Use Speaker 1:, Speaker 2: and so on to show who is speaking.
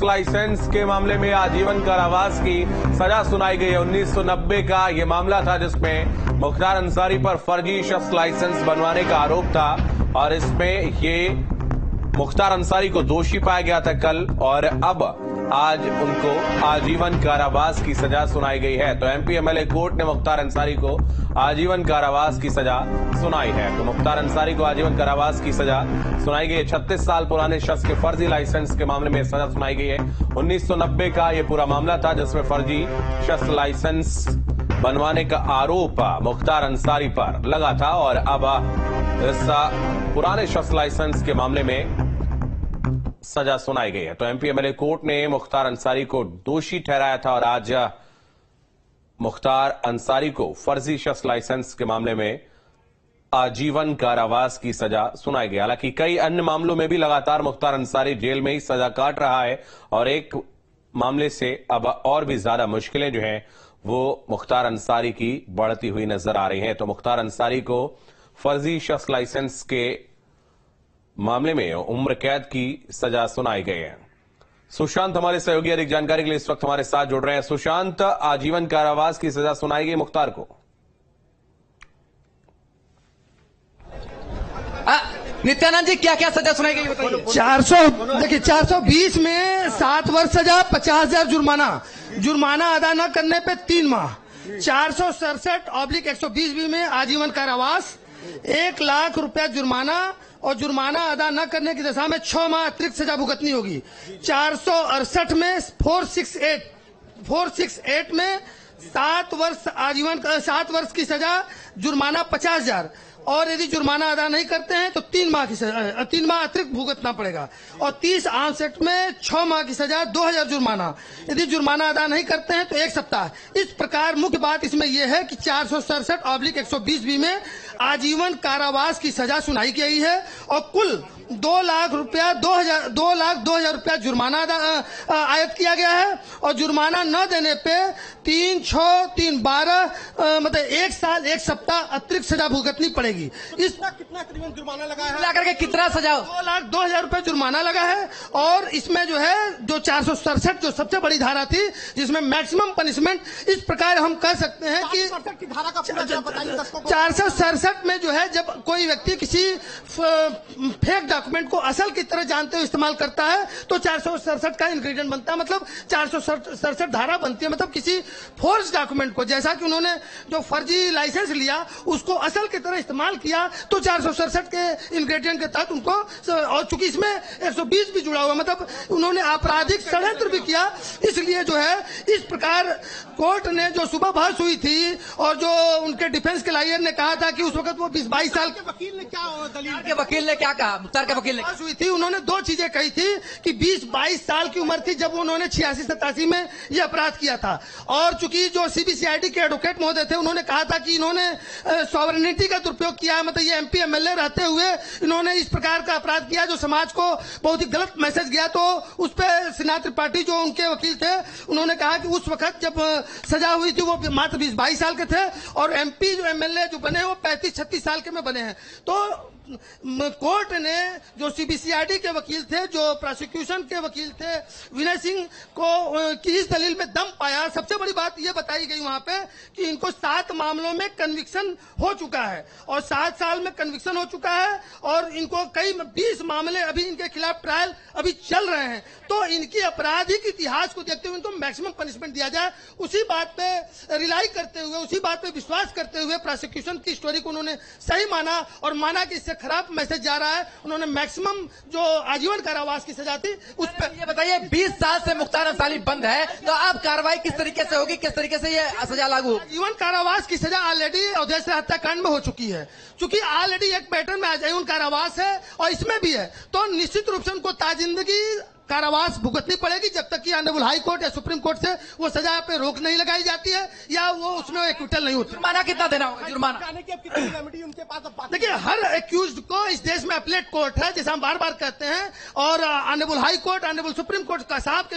Speaker 1: Licence के मामले में आजीवन कारावास की सजा सुनाई गई है। 1990 का यह मामला था जिसमें मुख्तार अंसारी पर फर्जी शख्स लाइसेंस बनवाने का आरोप था और इसमें ये मुख्तार अंसारी को दोषी पाया गया था कल, और अब आज उनको आजीवन कारावास की सजा सुनाई गई है। तो एमपी एमएलए कोर्ट ने मुख्तार अंसारी को आजीवन कारावास की सजा सुनाई है। तो मुख्तार अंसारी को आजीवन कारावास की सजा सुनाई गई है। 36 साल पुराने शख्स के फर्जी लाइसेंस के मामले में सजा सुनाई गई है। 1990 का यह पूरा मामला था जिसमें फर्जी शख्स लाइसेंस बनवाने का आरोप मुख्तार अंसारी पर लगा था और अब इस पुराने शख्स लाइसेंस के मामले में सजा सुनाई गई है। तो एमपी एमएलए कोर्ट ने मुख्तार अंसारी को दोषी ठहराया था और आज मुख्तार अंसारी को फर्जी शख्स लाइसेंस के मामले में आजीवन कारावास की सजा सुनाई गई। हालांकि कई अन्य मामलों में भी लगातार मुख्तार अंसारी जेल में ही सजा काट रहा है और एक मामले से अब और भी ज्यादा मुश्किलें जो हैं वो मुख्तार अंसारी की बढ़ती हुई नजर आ रही हैं। तो मुख्तार अंसारी को फर्जी शख्स लाइसेंस के मामले में उम्र कैद की सजा सुनाई गई है। सुशांत हमारे सहयोगी अधिक जानकारी के लिए इस वक्त हमारे साथ जुड़ रहे हैं। सुशांत, आजीवन कारावास की सजा सुनाई गई मुख्तार को।
Speaker 2: नित्यानंद जी, क्या क्या सजा सुनाई गई बताइए।
Speaker 3: 420 में 7 वर्ष सजा, 50,000 जुर्माना अदा न करने पे 3 माह, 467/120 में आजीवन कारावास, 1 लाख रुपया जुर्माना और जुर्माना अदा न करने की दशा में 6 माह अतिरिक्त सजा भुगतनी होगी। 468 में 468 में 7 वर्ष की सजा, जुर्माना 50,000 और यदि जुर्माना अदा नहीं करते हैं तो 3 माह अतिरिक्त भुगतना पड़ेगा। और 30 आर्म्स एक्ट में 6 माह की सजा, 2,000 जुर्माना, यदि जुर्माना अदा नहीं करते हैं तो 1 सप्ताह। इस प्रकार मुख्य बात इसमें यह है कि 467/120 में आजीवन कारावास की सजा सुनाई गई है और कुल 2,02,000 रुपया जुर्माना आयत किया गया है और जुर्माना न देने पे 3, 6, 3, 12 मतलब 1 साल 1 सप्ताह अतिरिक्त सजा भुगतनी पड़ेगी।
Speaker 2: कितना करीबन जुर्माना लगा है? मिलाकर के कितना सजा?
Speaker 3: 2,02,000 रुपया जुर्माना लगा है और इसमें जो है जो 467 जो सबसे बड़ी धारा थी जिसमें मैक्सिमम पनिशमेंट, इस प्रकार हम कह सकते हैं कि 467 में जो है जब कोई व्यक्ति किसी फेक डॉक्यूमेंट को असल की तरह जानते हुए इस्तेमाल करता है तो 467 का इंग्रेडिएंट बनता है, मतलब 467 धारा बनती है। मतलब किसी फोर्स डॉक्यूमेंट को, जैसा कि उन्होंने जो फर्जी लाइसेंस लिया उसको असल की तरह इस्तेमाल किया तो 467 के इंग्रेडिएंट के तहत उनको, और चूंकि इसमें 120 भी जुड़ा हुआ, मतलब उन्होंने आपराधिक षड्यंत्र भी किया। इसलिए जो है इस प्रकार कोर्ट ने जो सुबह बहस हुई थी और जो उनके डिफेंस के लॉयर ने कहा था कि उस वक्त वो 20-22 साल के वकील ने क्या कहा, मुख्तार के वकील ने हुई थी, उन्होंने 2 चीजें कही थी कि 20-22 साल की उम्र थी जब उन्होंने 86-87 में यह अपराध किया था। और चूंकि जो सीबीसीआईडी के एडवोकेट महोदय थे उन्होंने कहा था कि इन्होंने सॉवरेनिटी का दुरुपयोग किया, मतलब ये एमपी एमएलए रहते हुए इन्होंने इस प्रकार का अपराध किया जो समाज को बहुत ही गलत मैसेज गया। तो उस पर श्रीनाथ त्रिपाठी जो उनके वकील थे उन्होंने कहा कि उस वक्त जब सजा हुई थी वो मात्र 20-22 साल के थे और एमपी जो एमएलए जो बने वो 35-36 साल के में बने हैं। तो कोर्ट ने जो सीबीसीआईडी के वकील थे, जो प्रोसिक्यूशन के वकील थे, विनय सिंह को की इस दलील में दम पाया। सबसे बड़ी बात यह बताई गई वहां पे कि इनको 7 मामलों में कन्विक्शन हो चुका है और 7 साल में कन्विक्शन हो चुका है और इनको कई 20 मामले अभी इनके खिलाफ ट्रायल अभी चल रहे हैं। तो इनकी आपराधिक इतिहास को देखते हुए इनको मैक्सिमम पनिशमेंट दिया जाए, उसी बात पे रिलाई करते हुए, उसी बात पे विश्वास करते हुए प्रोसिक्यूशन की स्टोरी को उन्होंने सही माना और माना कि इससे खराब मैसेज जा रहा है। उन्होंने मैक्सिमम जो आजीवन कारावास की सजा थी उस पर।
Speaker 2: ये बताइए, 20 साल से मुख्तार अंसारी बंद है तो अब कार्रवाई किस तरीके से होगी, किस तरीके से ये सजा लागू?
Speaker 3: आजीवन कारावास की सजा ऑलरेडी अवधेश हत्याकांड में हो चुकी है, क्योंकि ऑलरेडी एक पैटर्न में आजीवन कारावास है और इसमें भी है, तो निश्चित रूप से उनको ताजिंदगी कारावास भुगतनी पड़ेगी जब तक कि ऑनरेबल हाई कोर्ट या सुप्रीम कोर्ट से वो सजा पे रोक नहीं लगाई जाती है या वो उसमें एक्विटल नहीं होती।
Speaker 2: जुर्माना कितना देना होगा? जुर्माना
Speaker 3: देखिए, हर एक्यूज्ड को इस देश में अपीलेट कोर्ट है, जैसे हम बार बार कहते हैं, और honourable high court, honourable supreme court का साहब